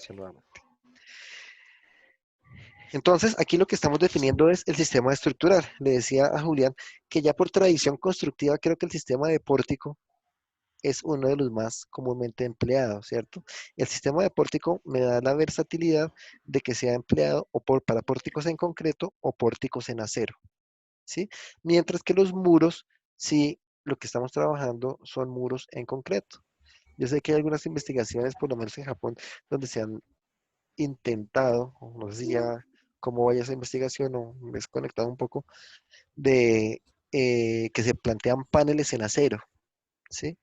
presentación nuevamente. Entonces, aquí lo que estamos definiendo es el sistema estructural. Le decía a Julián que ya por tradición constructiva creo que el sistema de pórtico es uno de los más comúnmente empleados, ¿cierto? El sistema de pórtico me da la versatilidad de que sea empleado para pórticos en concreto o pórticos en acero, ¿sí? Mientras que los muros, sí, lo que estamos trabajando son muros en concreto. Yo sé que hay algunas investigaciones, por lo menos en Japón, donde se han intentado, o no sé si ya cómo vaya esa investigación o me he desconectado un poco, de que se plantean paneles en acero, ¿sí?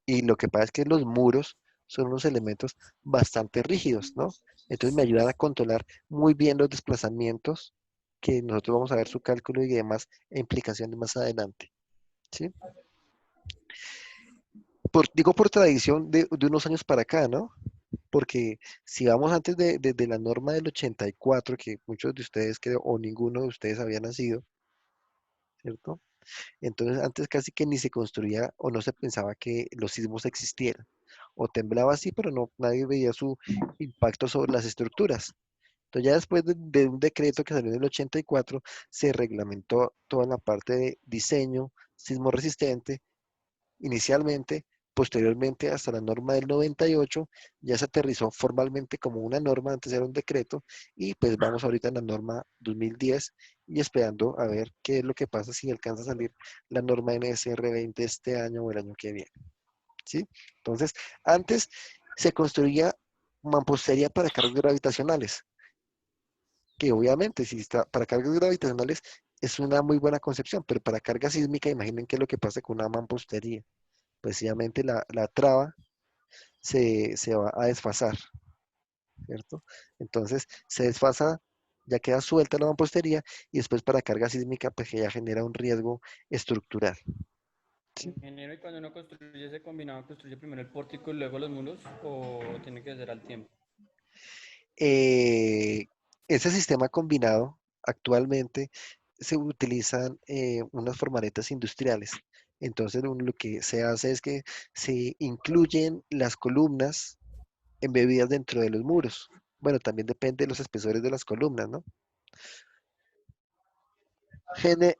Y lo que pasa es que los muros son unos elementos bastante rígidos, ¿no? Entonces me ayudan a controlar muy bien los desplazamientos, que nosotros vamos a ver su cálculo y demás implicaciones más adelante, ¿sí? Digo por tradición de unos años para acá, ¿no? Porque si vamos antes de la norma del 84, que muchos de ustedes creo, o ninguno de ustedes había nacido, ¿cierto? Entonces antes casi que ni se construía o no se pensaba que los sismos existieran. O temblaba así, pero no, nadie veía su impacto sobre las estructuras. Entonces ya después de un decreto que salió en el 84, se reglamentó toda la parte de diseño sismo resistente inicialmente, posteriormente hasta la norma del 98, ya se aterrizó formalmente como una norma, antes era un decreto, y pues vamos ahorita en la norma 2010 y esperando a ver qué es lo que pasa si alcanza a salir la norma NSR 20 este año o el año que viene, ¿sí? Entonces, antes se construía mampostería para cargas gravitacionales, que obviamente si está para cargas gravitacionales es una muy buena concepción, pero para carga sísmica imaginen qué es lo que pasa con una mampostería. Precisamente la traba se va a desfasar, ¿cierto? Entonces se desfasa, ya queda suelta la mampostería y después para carga sísmica pues que ya genera un riesgo estructural. ¿Sí? Ingeniero, ¿y cuando uno construye ese combinado, construye primero el pórtico y luego los muros o tiene que ser al tiempo? Eh, Ese sistema combinado actualmente se utilizan unas formaletas industriales. Entonces lo que se hace es que se incluyen las columnas embebidas dentro de los muros. Bueno, también depende de los espesores de las columnas, ¿no? Gene-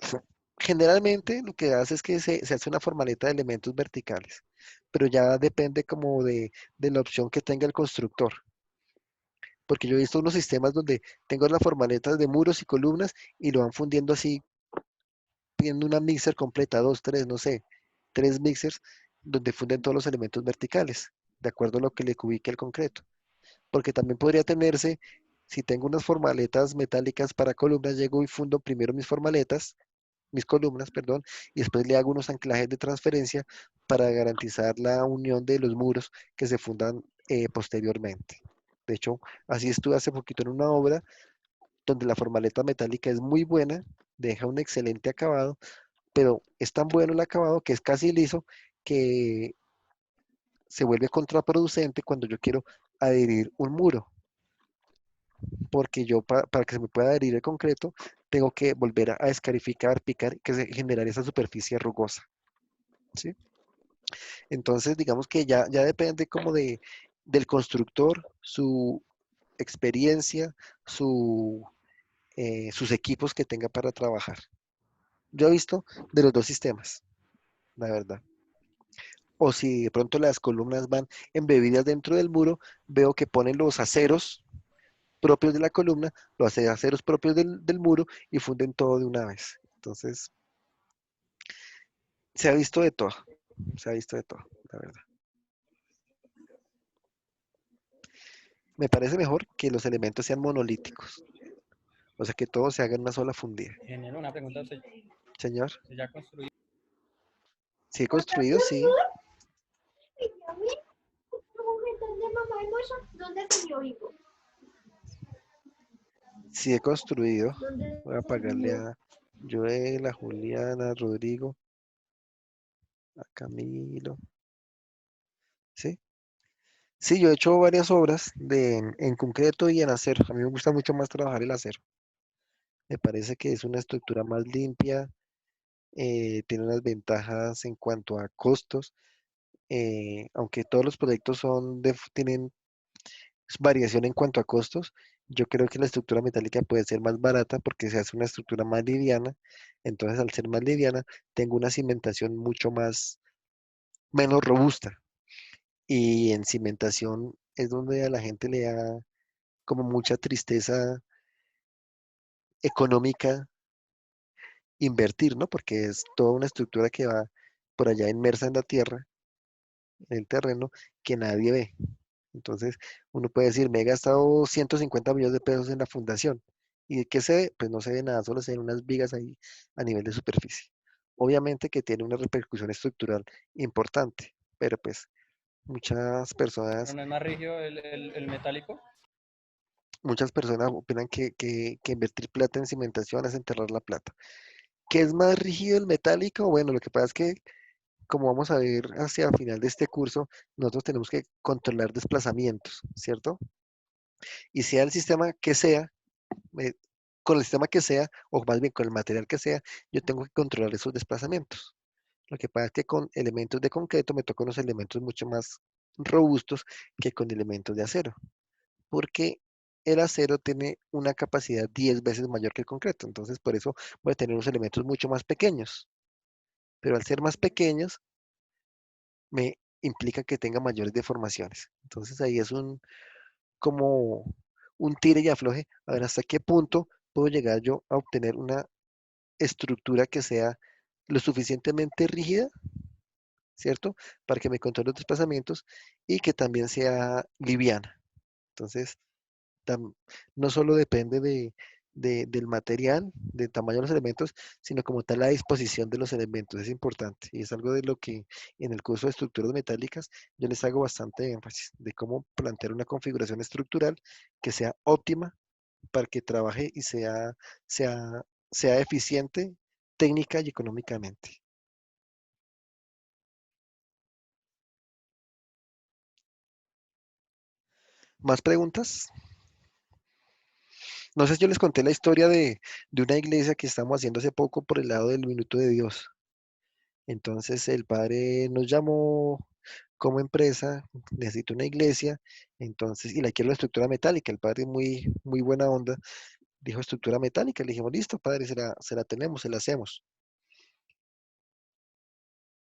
Generalmente lo que hace es que se hace una formaleta de elementos verticales, pero ya depende como de la opción que tenga el constructor. Porque yo he visto unos sistemas donde tengo las formaletas de muros y columnas y lo van fundiendo así, pidiendo una mixer completa, dos, tres, no sé, tres mixers, donde funden todos los elementos verticales, de acuerdo a lo que le ubique el concreto. Porque también podría tenerse, si tengo unas formaletas metálicas para columnas, llego y fundo primero mis columnas, perdón, y después le hago unos anclajes de transferencia para garantizar la unión de los muros que se fundan posteriormente. De hecho, así estuve hace poquito en una obra donde la formaleta metálica es muy buena, deja un excelente acabado, pero es tan bueno el acabado que es casi liso que se vuelve contraproducente cuando yo quiero adherir un muro, porque yo para que se me pueda adherir el concreto, tengo que volver a escarificar, picar, que se generar esa superficie rugosa, ¿sí? Entonces, digamos que ya depende como del constructor, su experiencia, sus equipos que tenga para trabajar. Yo he visto de los dos sistemas, la verdad. O si de pronto las columnas van embebidas dentro del muro, veo que ponen los aceros propios de la columna, los aceros propios del muro y funden todo de una vez. Entonces, se ha visto de todo, se ha visto de todo, la verdad. Me parece mejor que los elementos sean monolíticos, o sea, que todo se haga en una sola fundida. Ingeniero, una pregunta, Señor, ¿usted ya construyó? si he construido, sí, ¿Dónde está mi oído? sí he construido. ¿Dónde Voy a está mi pagarle oído? a Joel, a Juliana, a Rodrigo, a Camilo, ¿sí? Sí, yo he hecho varias obras en concreto y en acero. A mí me gusta mucho más trabajar el acero. Me parece que es una estructura más limpia, tiene unas ventajas en cuanto a costos, aunque todos los proyectos tienen variación en cuanto a costos. Yo creo que la estructura metálica puede ser más barata porque se hace una estructura más liviana. Entonces, al ser más liviana, tengo una cimentación mucho más, menos robusta. Y en cimentación es donde a la gente le da como mucha tristeza económica invertir, ¿no? Porque es toda una estructura que va por allá inmersa en la tierra, en el terreno, que nadie ve. Entonces, uno puede decir, me he gastado 150 millones de pesos en la fundación. ¿Y de qué se ve? Pues no se ve nada, solo se ven unas vigas ahí a nivel de superficie. Obviamente que tiene una repercusión estructural importante, pero pues muchas Pero personas, no es más rígido el metálico. muchas personas opinan que invertir plata en cimentación es enterrar la plata. ¿Qué es más rígido el metálico? Bueno, lo que pasa es que, como vamos a ver hacia el final de este curso, nosotros tenemos que controlar desplazamientos, ¿cierto? Y sea el sistema que sea, eh, con el sistema que sea, o más bien con el material que sea, yo tengo que controlar esos desplazamientos. Lo que pasa es que con elementos de concreto me tocan unos elementos mucho más robustos que con elementos de acero, porque el acero tiene una capacidad 10 veces mayor que el concreto, entonces por eso voy a tener unos elementos mucho más pequeños, pero al ser más pequeños me implica que tenga mayores deformaciones. Entonces ahí es como un tire y afloje, a ver hasta qué punto puedo llegar yo a obtener una estructura que sea lo suficientemente rígida, ¿cierto? Para que me controle los desplazamientos y que también sea liviana. Entonces, tam- no solo depende del material, del tamaño de los elementos, sino como tal la disposición de los elementos. Es importante y es algo de lo que en el curso de estructuras metálicas yo les hago bastante énfasis, de cómo plantear una configuración estructural que sea óptima para que trabaje y sea, sea eficiente técnica y económicamente. ¿Más preguntas? No sé si yo les conté la historia de una iglesia que estamos haciendo hace poco por el lado del Minuto de Dios. Entonces el padre nos llamó como empresa, necesito una iglesia, entonces, y la quiero la estructura metálica. El padre muy, muy buena onda, dijo estructura metálica. Le dijimos, listo, padre, se la tenemos, se la hacemos.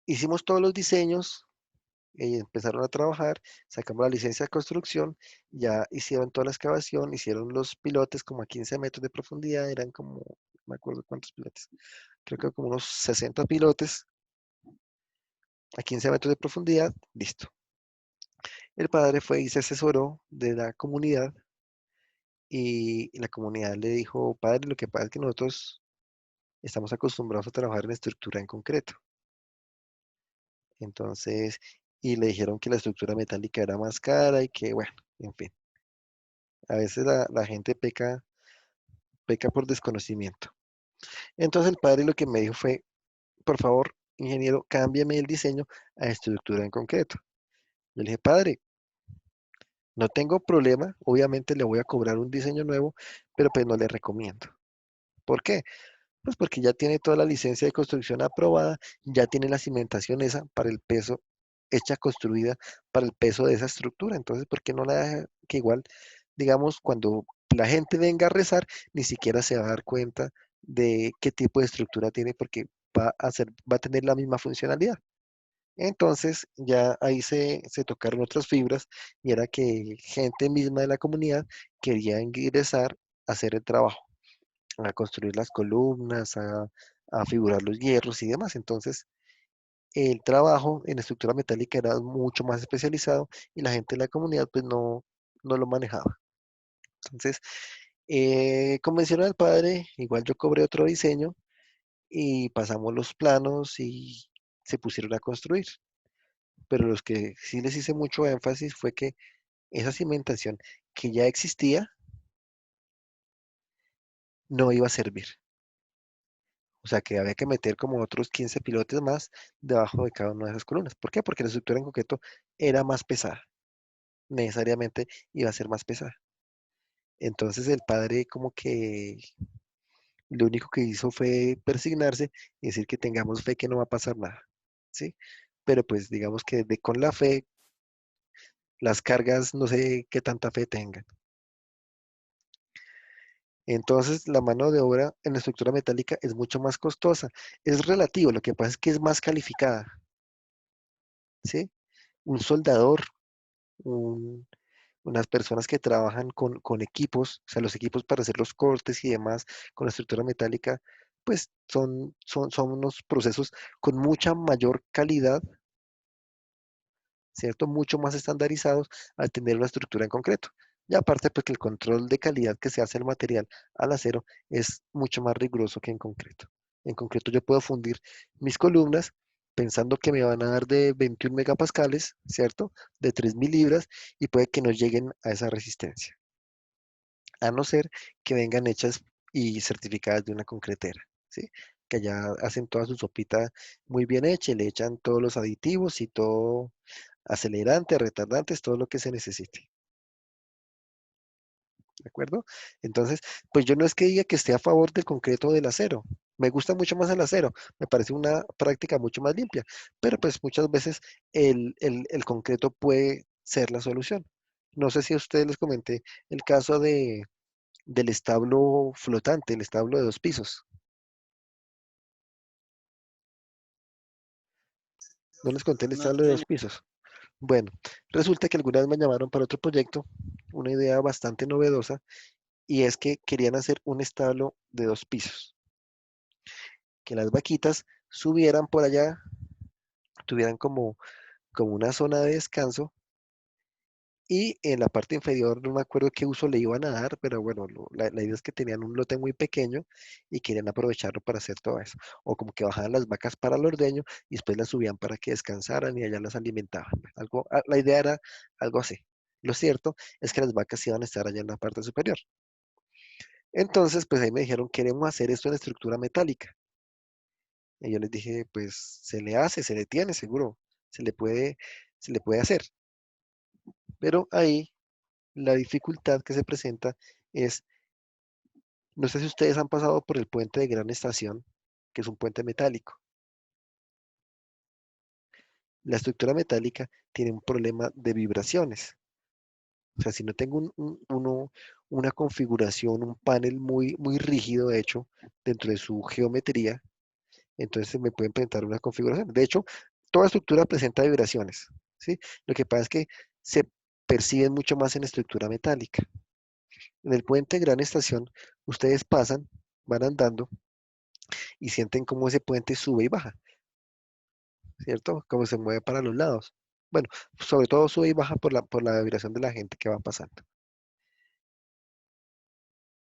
Hicimos todos los diseños, empezaron a trabajar, sacamos la licencia de construcción, ya hicieron toda la excavación, hicieron los pilotes como a 15 metros de profundidad, eran como, no me acuerdo cuántos pilotes, creo que como unos 60 pilotes a 15 metros de profundidad, listo. El padre fue y se asesoró de la comunidad y la comunidad le dijo, padre, lo que pasa es que nosotros estamos acostumbrados a trabajar en estructura en concreto. Entonces, y le dijeron que la estructura metálica era más cara y que, bueno, en fin, a veces la gente peca por desconocimiento. Entonces el padre lo que me dijo fue, por favor, ingeniero, cámbiame el diseño a estructura en concreto. Yo le dije, padre, no tengo problema, obviamente le voy a cobrar un diseño nuevo, pero pues no le recomiendo. ¿Por qué? Pues porque ya tiene toda la licencia de construcción aprobada, ya tiene la cimentación esa para el peso, hecha, construida para el peso de esa estructura. Entonces, ¿por qué no la deja que igual, digamos, cuando la gente venga a rezar, ni siquiera se va a dar cuenta de qué tipo de estructura tiene, porque va a tener la misma funcionalidad? Entonces, ya ahí se tocaron otras fibras y era que gente misma de la comunidad quería ingresar a hacer el trabajo, a construir las columnas, a figurar los hierros y demás. Entonces, el trabajo en estructura metálica era mucho más especializado y la gente de la comunidad pues no lo manejaba. Entonces, convencieron al padre, igual yo cobré otro diseño y pasamos los planos y se pusieron a construir. Pero los que sí les hice mucho énfasis fue que esa cimentación que ya existía no iba a servir. O sea que había que meter como otros 15 pilotes más debajo de cada una de esas columnas. ¿Por qué? Porque la estructura en concreto era más pesada. Necesariamente iba a ser más pesada. Entonces el padre como que lo único que hizo fue persignarse y decir que tengamos fe que no va a pasar nada. ¿Sí? Pero pues digamos que con la fe las cargas no sé qué tanta fe tengan. Entonces, la mano de obra en la estructura metálica es mucho más costosa. Es relativo, lo que pasa es que es más calificada, ¿sí? Un soldador, un- unas personas que trabajan con equipos, o sea, los equipos para hacer los cortes y demás con la estructura metálica, pues son unos procesos con mucha mayor calidad, ¿cierto? Mucho más estandarizados al tener una estructura en concreto. Y aparte, pues que el control de calidad que se hace el material al acero es mucho más riguroso que en concreto. En concreto, yo puedo fundir mis columnas pensando que me van a dar de 21 megapascales, ¿cierto? De 3.000 libras y puede que no lleguen a esa resistencia, a no ser que vengan hechas y certificadas de una concretera, ¿sí? Que ya hacen toda su sopita muy bien hecha, y le echan todos los aditivos y todo acelerantes, retardantes, todo lo que se necesite, ¿de acuerdo? Entonces, pues yo no es que diga que esté a favor del concreto o del acero, me gusta mucho más el acero, me parece una práctica mucho más limpia, pero pues muchas veces el concreto puede ser la solución. No sé si a ustedes les comenté el caso del establo flotante, el establo de 2 pisos. No les conté el No, establo de dos señor. pisos. Bueno, resulta que alguna vez me llamaron para otro proyecto, una idea bastante novedosa, y es que querían hacer un establo de 2 pisos, que las vaquitas subieran por allá, tuvieran como una zona de descanso, y en la parte inferior no me acuerdo qué uso le iban a dar, pero bueno, la idea es que tenían un lote muy pequeño y querían aprovecharlo para hacer todo eso. O como que bajaban las vacas para el ordeño y después las subían para que descansaran y allá las alimentaban. La idea era algo así. Lo cierto es que las vacas iban a estar allá en la parte superior. Entonces, pues ahí me dijeron, queremos hacer esto en estructura metálica. Y yo les dije, pues se le hace, se le tiene, seguro, se le puede, se le puede hacer. Pero ahí la dificultad que se presenta es, no sé si ustedes han pasado por el puente de Gran Estación, que es un puente metálico. La estructura metálica tiene un problema de vibraciones. O sea, si no tengo una configuración, un panel muy, muy rígido hecho dentro de su geometría, entonces se me puede presentar una configuración. De hecho, toda estructura presenta vibraciones, ¿sí? Lo que pasa es que se perciben mucho más en estructura metálica. En el puente de Gran Estación, ustedes pasan, van andando y sienten cómo ese puente sube y baja, ¿cierto? Cómo se mueve para los lados. Bueno, sobre todo sube y baja por la vibración de la gente que va pasando.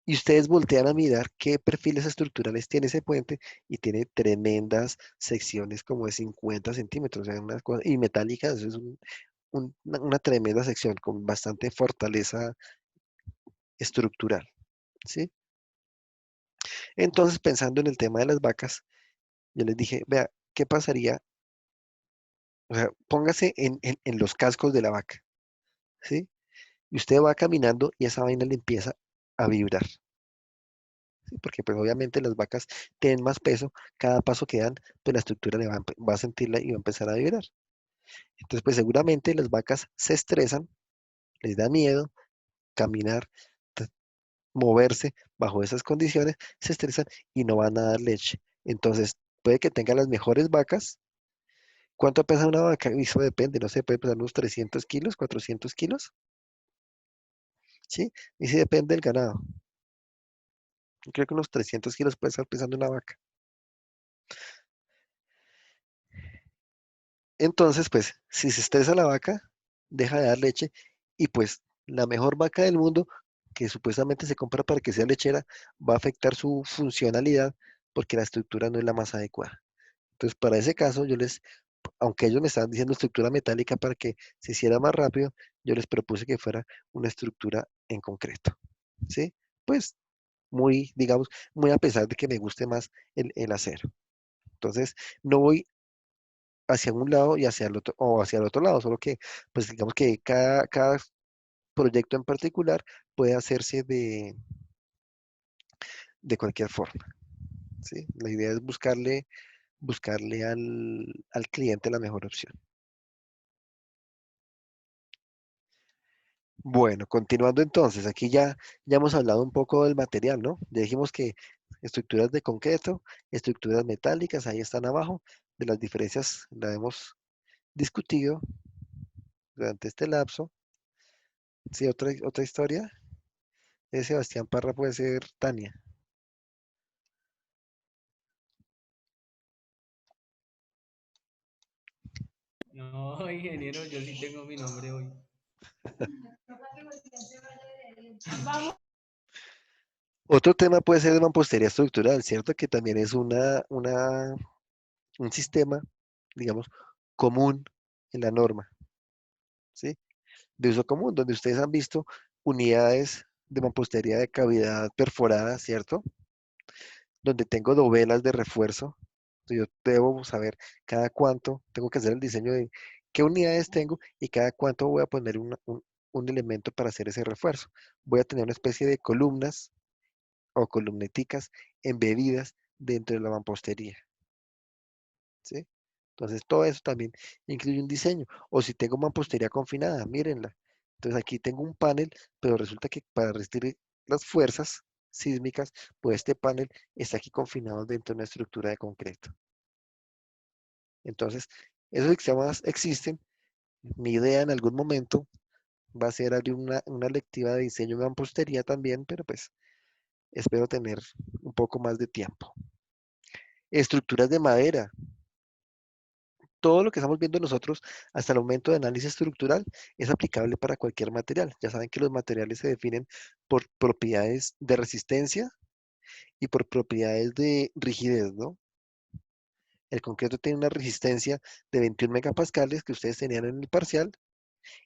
Y ustedes voltean a mirar qué perfiles estructurales tiene ese puente y tiene tremendas secciones como de 50 centímetros, o sea, y metálicas, eso es una tremenda sección con bastante fortaleza estructural, ¿sí? Entonces, pensando en el tema de las vacas, yo les dije, vea, ¿qué pasaría? O sea, póngase en los cascos de la vaca, ¿sí? Y usted va caminando y esa vaina le empieza a vibrar, ¿sí? Porque pues obviamente las vacas tienen más peso, cada paso que dan, pues la estructura va a sentirla y va a empezar a vibrar. Entonces pues seguramente las vacas se estresan, les da miedo caminar, t- moverse bajo esas condiciones, se estresan y no van a dar leche. Entonces puede que tengan las mejores vacas. ¿Cuánto pesa una vaca? Y eso depende, no sé, puede pesar unos 300 kilos, 400 kilos, ¿sí? Y sí depende del ganado. Yo creo que unos 300 kilos puede estar pesando una vaca. Entonces, pues, si se estresa la vaca, deja de dar leche y pues la mejor vaca del mundo, que supuestamente se compra para que sea lechera, va a afectar su funcionalidad porque la estructura no es la más adecuada. Entonces, para ese caso, aunque ellos me estaban diciendo estructura metálica para que se hiciera más rápido, yo les propuse que fuera una estructura en concreto, ¿sí? Pues muy, digamos, muy a pesar de que me guste más el acero. Entonces, no voy hacia un lado y hacia el otro, o hacia el otro lado, solo que, pues digamos que cada proyecto en particular puede hacerse de cualquier forma, ¿sí? La idea es buscarle al cliente la mejor opción. Bueno, continuando entonces, aquí ya hemos hablado un poco del material, ¿no? Ya dijimos que estructuras de concreto, estructuras metálicas, ahí están abajo. De las diferencias la hemos discutido durante este lapso. Sí, otra historia de Sebastián Parra puede ser Tania. No, ingeniero, yo sí tengo mi nombre hoy. Otro tema puede ser de mampostería estructural, ¿cierto? Que también es un sistema, digamos, común en la norma, ¿sí? De uso común, donde ustedes han visto unidades de mampostería de cavidad perforada, ¿cierto? Donde tengo dovelas de refuerzo. Yo debo saber cada cuánto tengo que hacer el diseño de qué unidades tengo y cada cuánto voy a poner un elemento para hacer ese refuerzo. Voy a tener una especie de columnas o columneticas embedidas dentro de la mampostería, ¿sí? Entonces, todo eso también incluye un diseño. O si tengo mampostería confinada, mírenla. Entonces, aquí tengo un panel, pero resulta que para resistir las fuerzas sísmicas, pues este panel está aquí confinado dentro de una estructura de concreto. Entonces, esos sistemas existen. Mi idea en algún momento va a ser abrir una lectiva de diseño de mampostería también, pero pues espero tener un poco más de tiempo. Estructuras de madera. Todo lo que estamos viendo nosotros hasta el momento de análisis estructural es aplicable para cualquier material. Ya saben que los materiales se definen por propiedades de resistencia y por propiedades de rigidez, ¿no? El concreto tiene una resistencia de 21 megapascales que ustedes tenían en el parcial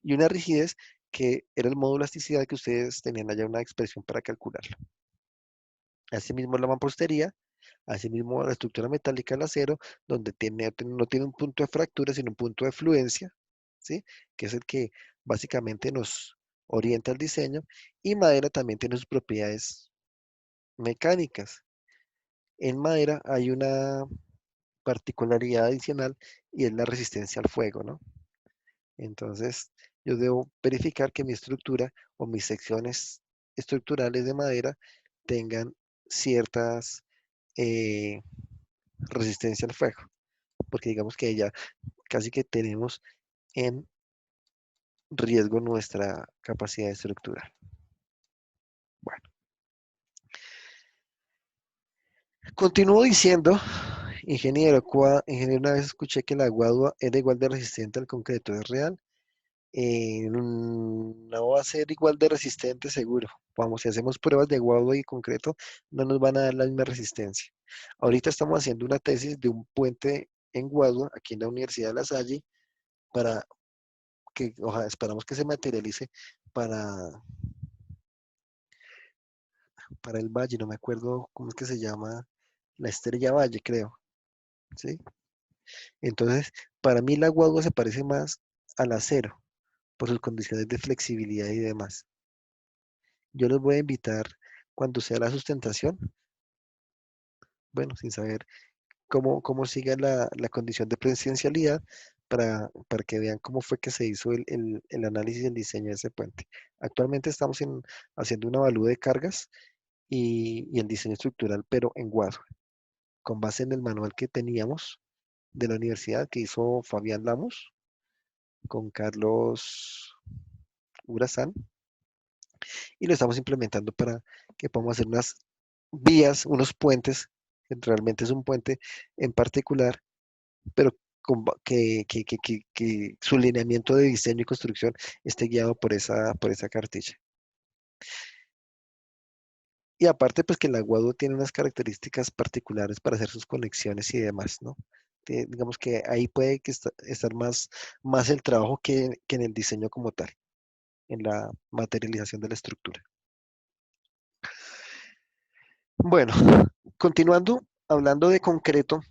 y una rigidez que era el módulo de elasticidad que ustedes tenían allá una expresión para calcularlo. Asimismo, la mampostería, asimismo la estructura metálica del acero, donde no tiene un punto de fractura, sino un punto de fluencia, ¿sí? Que es el que básicamente nos orienta al diseño. Y madera también tiene sus propiedades mecánicas. En madera hay una particularidad adicional y es la resistencia al fuego, ¿no? Entonces, yo debo verificar que mi estructura o mis secciones estructurales de madera tengan ciertas eh, resistencia al fuego, porque digamos que ya casi que tenemos en riesgo nuestra capacidad estructural. Bueno, continúo diciendo, ingeniero, ingeniero, una vez escuché que la guadua era igual de resistente al concreto, ¿es real? No va a ser igual de resistente seguro. Vamos, si hacemos pruebas de guadua y concreto, no nos van a dar la misma resistencia. Ahorita estamos haciendo una tesis de un puente en guadua aquí en la Universidad de La Salle para que, ojalá, esperamos que se materialice para, para el valle, no me acuerdo cómo es que se llama, la Estrella Valle, creo, ¿sí? Entonces, para mí la guagua se parece más al acero por sus condiciones de flexibilidad y demás. Yo los voy a invitar cuando sea la sustentación, bueno, sin saber cómo siga la condición de presencialidad, para que vean cómo fue que se hizo el análisis y el diseño de ese puente. Actualmente estamos haciendo un avalúo de cargas y el diseño estructural, pero en Guado, con base en el manual que teníamos de la universidad que hizo Fabián Lamos con Carlos Urazán y lo estamos implementando para que podamos hacer unas vías, unos puentes, que realmente es un puente en particular, pero que su lineamiento de diseño y construcción esté guiado por esa cartilla. Y aparte, pues que el aguado tiene unas características particulares para hacer sus conexiones y demás, ¿no? Digamos que ahí puede que estar más el trabajo que en el diseño como tal, en la materialización de la estructura. Bueno, continuando, hablando de concreto,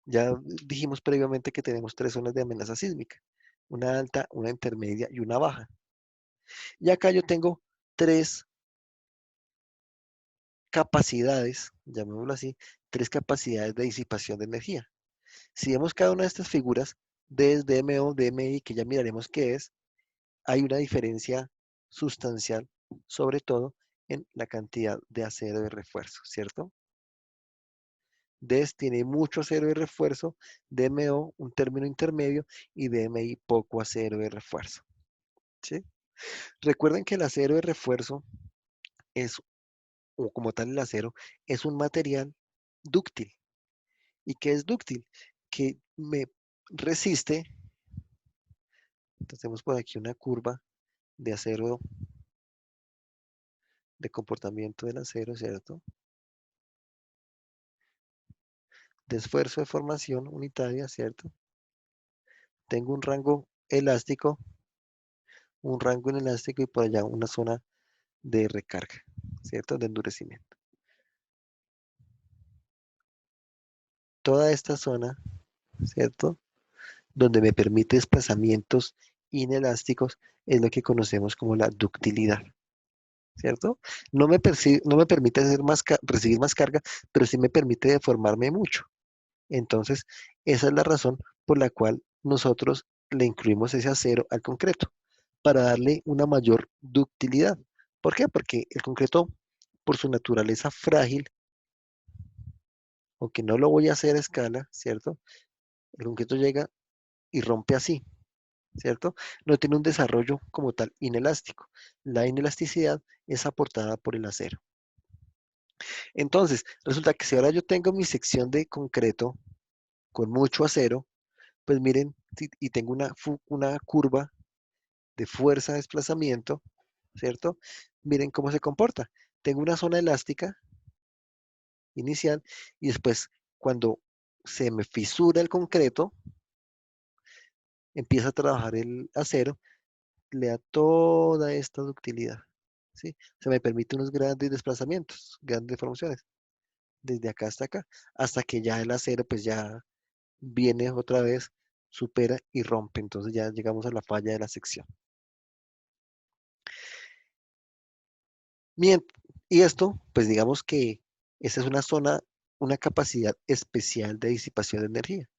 ya dijimos previamente que tenemos tres zonas de amenaza sísmica, una alta, una intermedia y una baja. Y acá yo tengo tres capacidades, llamémoslo así, tres capacidades de disipación de energía. Si vemos cada una de estas figuras, DMO, DMI, que ya miraremos qué es, hay una diferencia sustancial, sobre todo en la cantidad de acero de refuerzo, ¿cierto? DES tiene mucho acero de refuerzo, DMO un término intermedio y DMI poco acero de refuerzo, ¿sí? Recuerden que el acero de refuerzo es, o como tal el acero, es un material dúctil. ¿Y qué es dúctil? Que me resiste, entonces tenemos por aquí una curva de acero, de comportamiento del acero, ¿cierto? De esfuerzo de formación unitaria, ¿cierto? Tengo un rango elástico, un rango inelástico y por allá una zona de recarga, ¿cierto? De endurecimiento. Toda esta zona, ¿cierto? Donde me permite desplazamientos inelásticos es lo que conocemos como la ductilidad, ¿cierto? No me permite recibir más carga, pero sí me permite deformarme mucho. Entonces, esa es la razón por la cual nosotros le incluimos ese acero al concreto, para darle una mayor ductilidad. ¿Por qué? Porque el concreto, por su naturaleza frágil, aunque no lo voy a hacer a escala, ¿cierto? El concreto llega y rompe así, ¿cierto? No tiene un desarrollo como tal inelástico. La inelasticidad es aportada por el acero. Entonces, resulta que si ahora yo tengo mi sección de concreto con mucho acero, pues miren, y tengo una curva de fuerza de desplazamiento, ¿cierto? Miren cómo se comporta. Tengo una zona elástica inicial y después cuando se me fisura el concreto, empieza a trabajar el acero, le da toda esta ductilidad, ¿sí? Se me permite unos grandes desplazamientos, grandes deformaciones, desde acá, hasta que ya el acero pues ya viene otra vez, supera y rompe. Entonces ya llegamos a la falla de la sección. Mien- Y esto, pues digamos que esa es una zona, una capacidad especial de disipación de energía.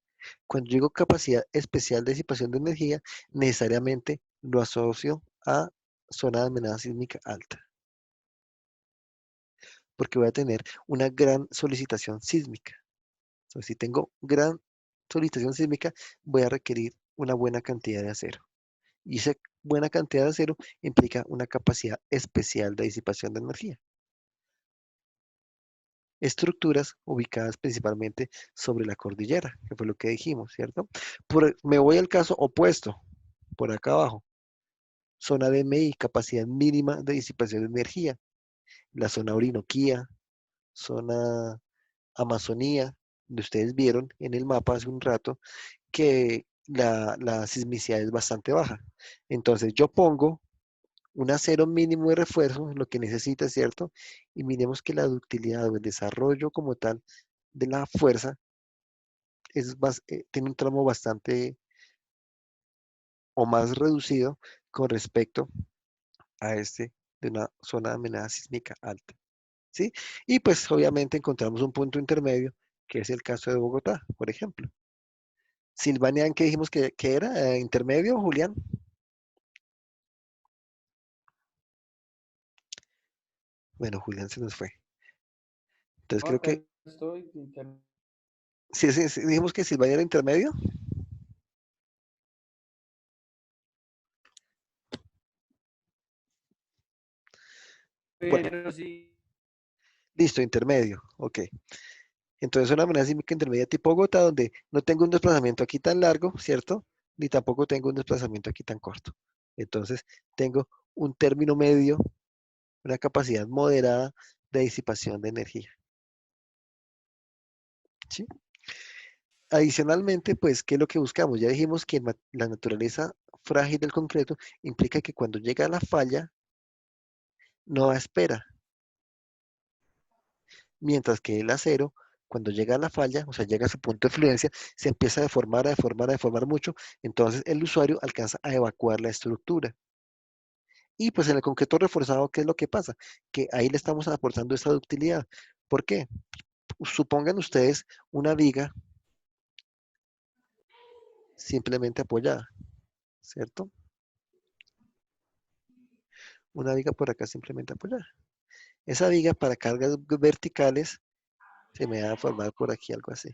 Cuando digo capacidad especial de disipación de energía, necesariamente lo asocio a zona de amenaza sísmica alta, porque voy a tener una gran solicitación sísmica. Entonces, si tengo gran solicitación sísmica, voy a requerir una buena cantidad de acero. Y esa buena cantidad de acero implica una capacidad especial de disipación de energía. Estructuras ubicadas principalmente sobre la cordillera, que fue lo que dijimos, ¿cierto? Me voy al caso opuesto, por acá abajo. Zona de DMI, capacidad mínima de disipación de energía. La zona Orinoquía, zona Amazonía, donde ustedes vieron en el mapa hace un rato que la sismicidad es bastante baja. Entonces yo pongo un acero mínimo de refuerzo, lo que necesita, ¿cierto? Y miremos que la ductilidad o el desarrollo como tal de la fuerza tiene un tramo bastante o más reducido con respecto a este de una zona de amenaza sísmica alta, ¿sí? Y pues obviamente encontramos un punto intermedio, que es el caso de Bogotá, por ejemplo. Silvania, ¿qué dijimos que era? ¿Intermedio, Julián? Bueno, Julián se nos fue. Entonces No, creo acá que, estoy. sí, sí, sí, dijimos que Silvania era intermedio. Bueno, Pero sí. listo, intermedio, ok. Entonces una amenaza sísmica intermedia tipo Bogotá, donde no tengo un desplazamiento aquí tan largo, ¿cierto? Ni tampoco tengo un desplazamiento aquí tan corto. Entonces tengo un término medio, una capacidad moderada de disipación de energía, ¿sí? Adicionalmente, pues, ¿qué es lo que buscamos? Ya dijimos que la naturaleza frágil del concreto implica que cuando llega a la falla, no da espera, mientras que el acero, cuando llega a la falla, o sea, llega a su punto de fluencia, se empieza a deformar, a deformar, a deformar mucho, entonces el usuario alcanza a evacuar la estructura. Y pues en el concreto reforzado, ¿qué es lo que pasa? Que ahí le estamos aportando esa ductilidad. ¿Por qué? Supongan ustedes una viga simplemente apoyada, ¿cierto? una viga por acá simplemente apoyar. Esa viga para cargas verticales se me va a formar por aquí algo así.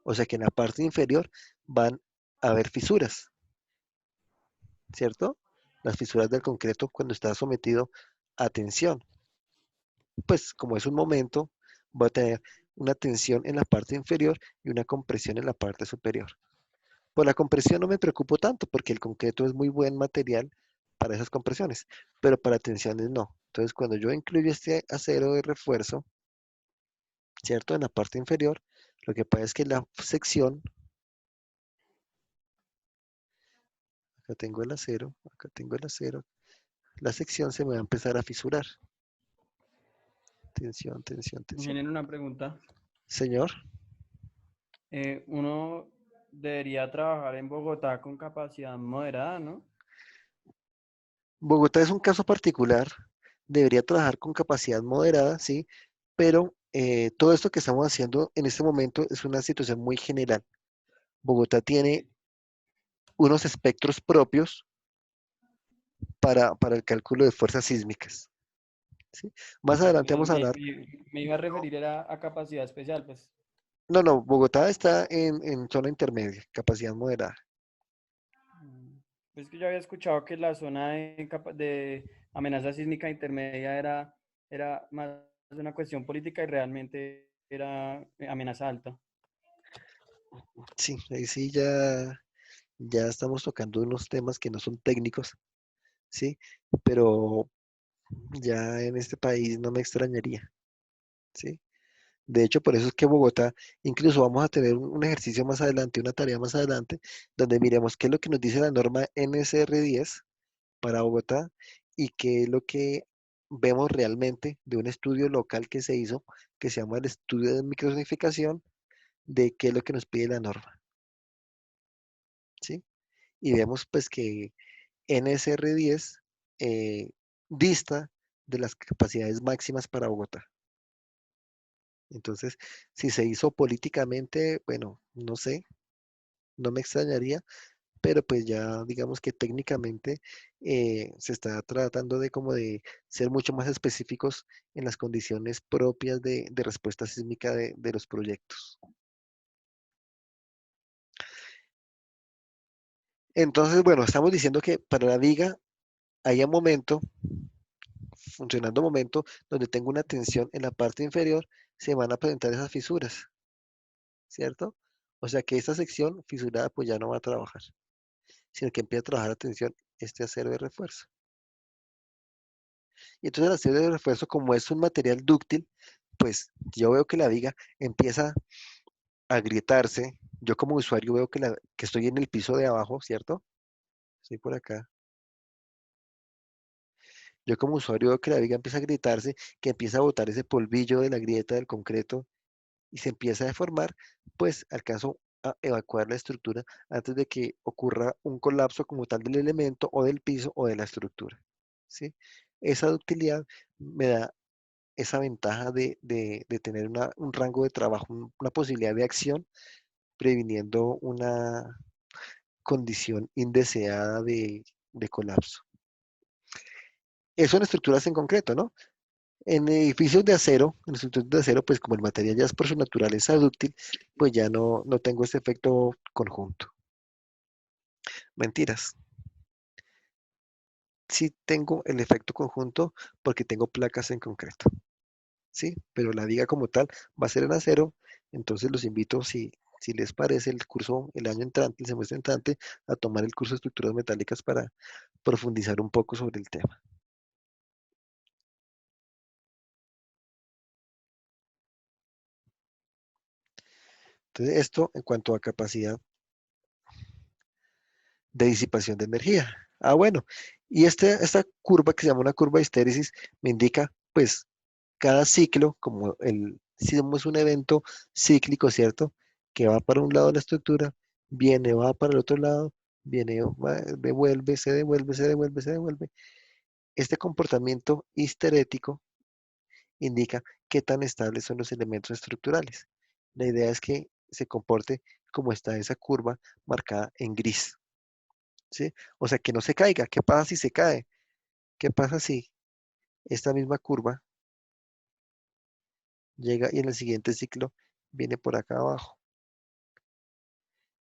O sea que en la parte inferior van a haber fisuras, ¿cierto? Las fisuras del concreto cuando está sometido a tensión. Pues como es un momento, va a tener una tensión en la parte inferior y una compresión en la parte superior. Por la compresión no me preocupo tanto porque el concreto es muy buen material para esas compresiones, pero para tensiones no. Entonces cuando yo incluyo este acero de refuerzo, ¿cierto? En la parte inferior, lo que pasa es que la sección, acá tengo el acero, acá tengo el acero, la sección se me va a empezar a fisurar. Tensión, tensión, tensión. Ingeniero, una pregunta. Señor, Uno debería trabajar en Bogotá con capacidad moderada, ¿no? Bogotá es un caso particular, debería trabajar con capacidad moderada, sí, pero todo esto que estamos haciendo en este momento es una situación muy general. Bogotá tiene unos espectros propios para el cálculo de fuerzas sísmicas, ¿sí? Más adelante vamos a hablar. Me iba a referir era a capacidad especial, pues. No, no, Bogotá está en zona intermedia, capacidad moderada. Mm, Pues que yo había escuchado que la zona de amenaza sísmica intermedia era más una cuestión política y realmente era amenaza alta. Sí, ahí sí ya estamos tocando unos temas que no son técnicos, ¿sí? Pero ya en este país no me extrañaría, ¿sí? De hecho, por eso es que Bogotá, incluso vamos a tener un ejercicio más adelante, una tarea más adelante, donde miremos qué es lo que nos dice la norma NSR10 para Bogotá y qué es lo que vemos realmente de un estudio local que se hizo, que se llama el estudio de microzonificación, de qué es lo que nos pide la norma, ¿sí? Y vemos pues que NSR10 dista de las capacidades máximas para Bogotá. Entonces, si se hizo políticamente, bueno, no sé, no me extrañaría, pero pues ya digamos que técnicamente se está tratando de como de ser mucho más específicos en las condiciones propias de respuesta sísmica de los proyectos. Entonces, bueno, estamos diciendo que para la viga hay un momento, funcionando momento, donde tengo una tensión en la parte inferior, se van a presentar esas fisuras, ¿cierto? O sea que esta sección fisurada pues ya no va a trabajar, sino que empieza a trabajar, atención, este acero de refuerzo. Y entonces el acero de refuerzo, como es un material dúctil, pues yo veo que la viga empieza a agrietarse. Yo como usuario veo que estoy en el piso de abajo, ¿cierto? Estoy por acá. Yo como usuario veo que la viga empieza a agrietarse, que empieza a botar ese polvillo de la grieta del concreto y se empieza a deformar, pues alcanzo a evacuar la estructura antes de que ocurra un colapso como tal del elemento o del piso o de la estructura, ¿sí? Esa ductilidad me da esa ventaja de tener un rango de trabajo, una posibilidad de acción, previniendo una condición indeseada de colapso. Eso en estructuras en concreto, ¿no? En edificios de acero, en estructuras de acero, pues como el material ya es por su naturaleza dúctil, pues ya no tengo ese efecto conjunto. Mentiras. Sí tengo el efecto conjunto porque tengo placas en concreto, ¿sí? Pero la viga como tal va a ser en acero, entonces los invito, si les parece, el curso, el año entrante, el semestre entrante, a tomar el curso de estructuras metálicas para profundizar un poco sobre el tema. Entonces, esto en cuanto a capacidad de disipación de energía. Ah, bueno, y esta curva que se llama una curva de histéresis me indica, pues, cada ciclo, como si es un evento cíclico, ¿cierto? Que va para un lado de la estructura, viene, va para el otro lado, viene, va, devuelve, se devuelve, se devuelve, se devuelve. Este comportamiento histerético indica qué tan estables son los elementos estructurales. La idea es que se comporte como está esa curva marcada en gris, ¿sí? O sea, que no se caiga. ¿Qué pasa si se cae? ¿Qué pasa si esta misma curva llega y en el siguiente ciclo viene por acá abajo?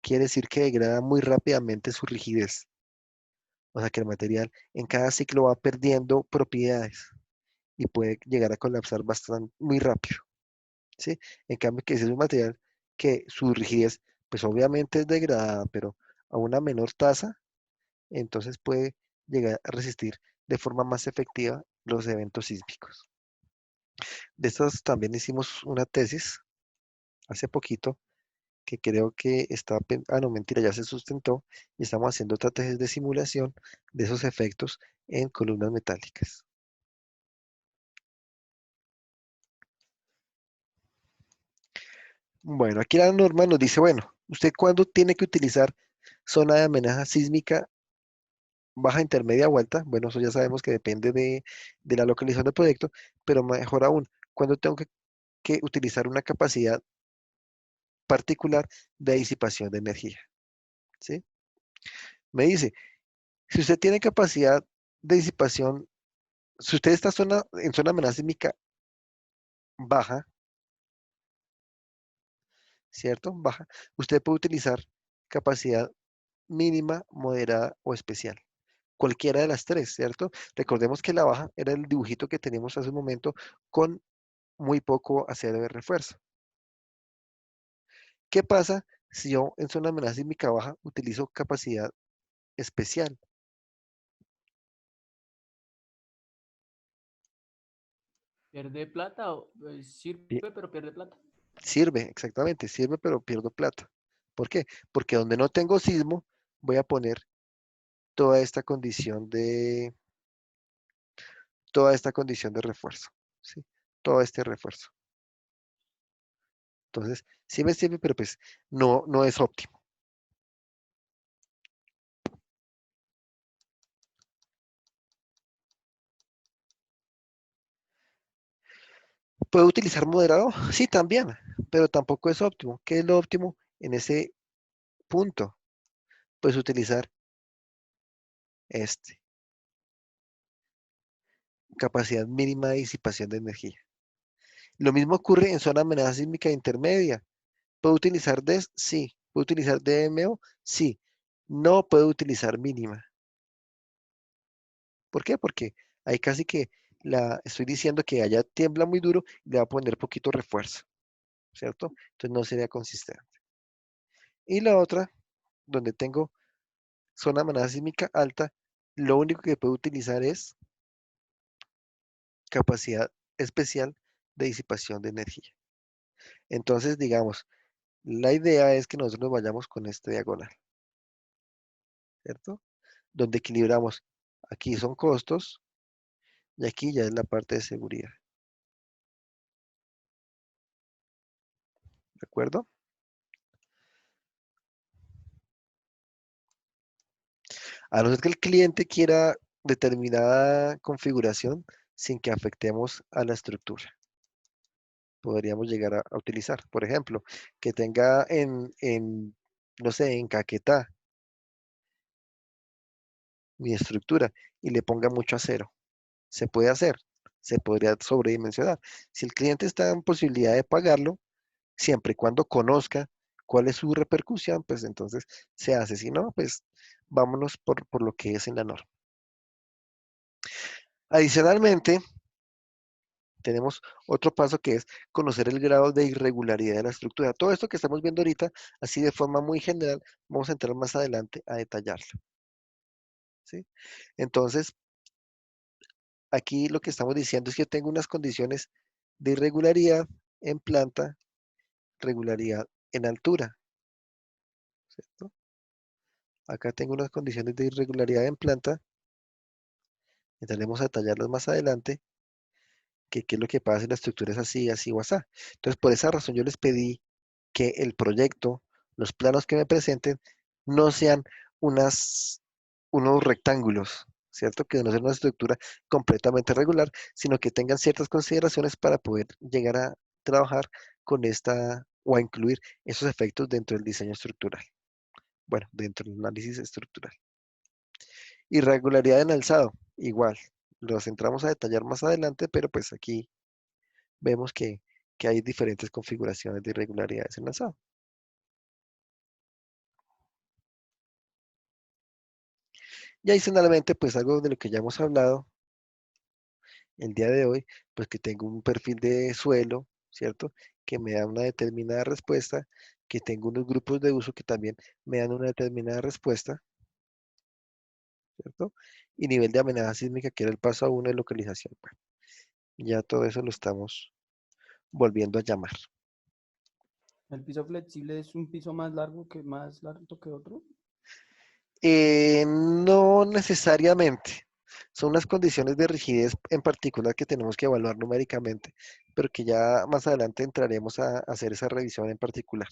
Quiere decir que degrada muy rápidamente su rigidez. O sea que el material en cada ciclo va perdiendo propiedades y puede llegar a colapsar bastante, muy rápido, ¿sí? En cambio que ese es un material que su rigidez, pues obviamente es degradada, pero a una menor tasa, entonces puede llegar a resistir de forma más efectiva los eventos sísmicos. De estos también hicimos una tesis hace poquito que creo que está, no mentira, ya se sustentó y estamos haciendo otra tesis de simulación de esos efectos en columnas metálicas. Bueno, aquí la norma nos dice, bueno, ¿usted cuándo tiene que utilizar zona de amenaza sísmica baja, intermedia o alta? Bueno, eso ya sabemos que depende de la localización del proyecto, pero mejor aún, ¿cuándo tengo que utilizar una capacidad particular de disipación de energía? ¿Sí? Me dice, si usted tiene capacidad de disipación, si usted está en zona de amenaza sísmica baja, ¿cierto? Baja, usted puede utilizar capacidad mínima, moderada o especial. Cualquiera de las tres, ¿cierto? Recordemos que la baja era el dibujito que teníamos hace un momento con muy poco acero de refuerzo. ¿Qué pasa si yo en zona de amenaza sísmica baja utilizo capacidad especial? ¿Pierde plata o Pi- sirve pero pierde plata? Sirve, exactamente, sirve, pero pierdo plata. ¿Por qué? Porque donde no tengo sismo, voy a poner toda esta condición toda esta condición de refuerzo, ¿sí? Todo este refuerzo. Entonces, sí me sirve, pero pues no es óptimo. ¿Puedo utilizar moderado? Sí, también, pero tampoco es óptimo. ¿Qué es lo óptimo en ese punto? Pues utilizar este, capacidad mínima de disipación de energía. Lo mismo ocurre en zona de amenaza sísmica intermedia. ¿Puedo utilizar DES? Sí. ¿Puedo utilizar DMO? Sí. No puedo utilizar mínima. ¿Por qué? Porque ahí casi que estoy diciendo que allá tiembla muy duro y le va a poner poquito refuerzo, ¿cierto? Entonces no sería consistente. Y la otra, donde tengo zona de amenaza sísmica alta, lo único que puedo utilizar es capacidad especial de disipación de energía. Entonces, digamos, la idea es que nosotros nos vayamos con este diagonal, ¿cierto? Donde equilibramos, aquí son costos y aquí ya es la parte de seguridad, ¿de acuerdo? A no ser que el cliente quiera determinada configuración sin que afectemos a la estructura, podríamos llegar a utilizar. Por ejemplo, que tenga no sé, en Caquetá mi estructura y le ponga mucho acero. Se puede hacer, se podría sobredimensionar. Si el cliente está en posibilidad de pagarlo, siempre y cuando conozca cuál es su repercusión, pues entonces se hace. Si no, pues vámonos por lo que es en la norma. Adicionalmente, tenemos otro paso que es conocer el grado de irregularidad de la estructura. Todo esto que estamos viendo ahorita, así de forma muy general, vamos a entrar más adelante a detallarlo, ¿sí? Entonces, aquí lo que estamos diciendo es que tengo unas condiciones de irregularidad en planta, regularidad en altura, ¿cierto? Acá tengo unas condiciones de irregularidad en planta, entraremos a detallarlas más adelante, que qué es lo que pasa si la estructura es así, así o así. Entonces, por esa razón yo les pedí que el proyecto, los planos que me presenten, no sean unas, unos rectángulos, ¿cierto? Que no sea una estructura completamente regular, sino que tengan ciertas consideraciones para poder llegar a trabajar con esta o a incluir esos efectos dentro del diseño estructural. Bueno, dentro del análisis estructural. Irregularidad en alzado, igual. Los entramos a detallar más adelante, pero pues aquí vemos que hay diferentes configuraciones de irregularidades en la SAO. Y adicionalmente, pues algo de lo que ya hemos hablado el día de hoy, pues que tengo un perfil de suelo, ¿cierto? Que me da una determinada respuesta, que tengo unos grupos de uso que también me dan una determinada respuesta, ¿cierto? Y nivel de amenaza sísmica, que era el paso a uno de localización. Bueno, ya todo eso lo estamos volviendo a llamar. ¿El piso flexible es un piso más largo que otro? No necesariamente. Son unas condiciones de rigidez en particular que tenemos que evaluar numéricamente, pero que ya más adelante entraremos a hacer esa revisión en particular.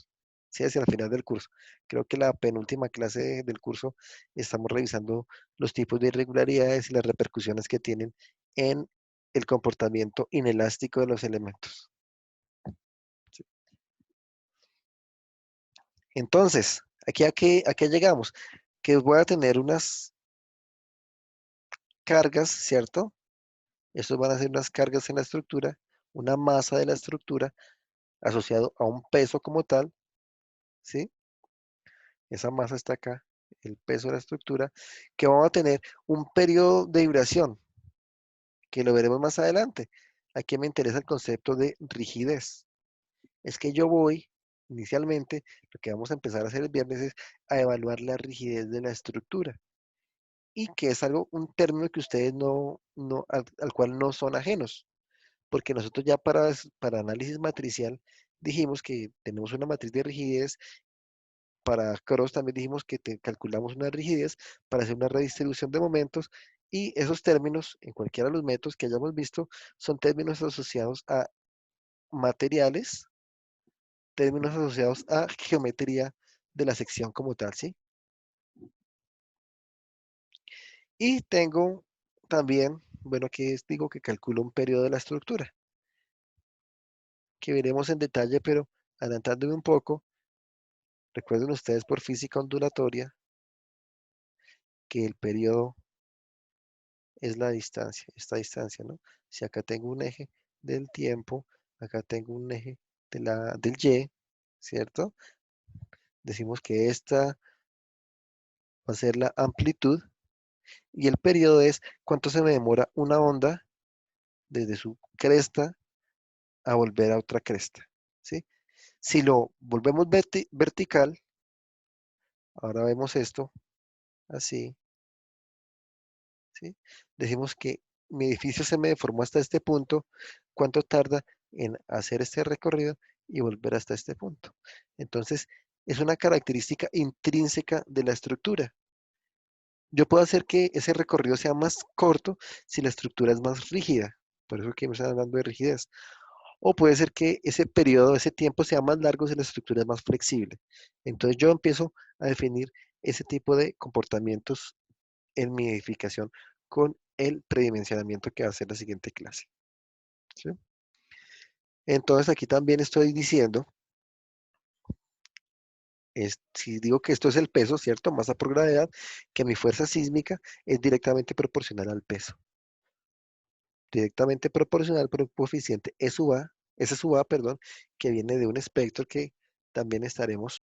Sí, hacia el final del curso. Creo que la penúltima clase del curso estamos revisando los tipos de irregularidades y las repercusiones que tienen en el comportamiento inelástico de los elementos. Sí. Entonces, aquí llegamos, que voy a tener unas cargas, ¿cierto? Estos van a ser unas cargas en la estructura, una masa de la estructura asociado a un peso como tal, ¿sí? Esa masa está acá, el peso de la estructura, que vamos a tener un periodo de vibración, que lo veremos más adelante. Aquí me interesa el concepto de rigidez. Es que yo voy, inicialmente, lo que vamos a empezar a hacer el viernes es a evaluar la rigidez de la estructura. Y que es algo, un término que ustedes al cual no son ajenos. Porque nosotros ya para análisis matricial dijimos que tenemos una matriz de rigidez, para Cross también dijimos que calculamos una rigidez para hacer una redistribución de momentos y esos términos, en cualquiera de los métodos que hayamos visto, son términos asociados a materiales, términos asociados a geometría de la sección como tal, ¿sí? Y tengo también, bueno, digo que calculo un periodo de la estructura, que veremos en detalle, pero adelantándome un poco. Recuerden ustedes por física ondulatoria que el periodo es la distancia, esta distancia, ¿no? Si acá tengo un eje del tiempo, acá tengo un eje del Y, ¿cierto? Decimos que esta va a ser la amplitud y el periodo es cuánto se me demora una onda desde su cresta a volver a otra cresta, ¿sí? Si lo volvemos vertical, ahora vemos esto así, ¿sí? Decimos que mi edificio se me deformó hasta este punto, ¿cuánto tarda en hacer este recorrido y volver hasta este punto? Entonces, es una característica intrínseca de la estructura. Yo puedo hacer que ese recorrido sea más corto si la estructura es más rígida, por eso que me están hablando de rigidez. O puede ser que ese periodo, ese tiempo sea más largo si la estructura es más flexible. Entonces yo empiezo a definir ese tipo de comportamientos en mi edificación con el predimensionamiento que va a ser la siguiente clase. ¿Sí? Entonces aquí también estoy diciendo, si digo que esto es el peso, ¿cierto? Masa por gravedad, que mi fuerza sísmica es directamente proporcional al peso. Directamente proporcional por un coeficiente E sub A, S sub A, perdón, que viene de un espectro que también estaremos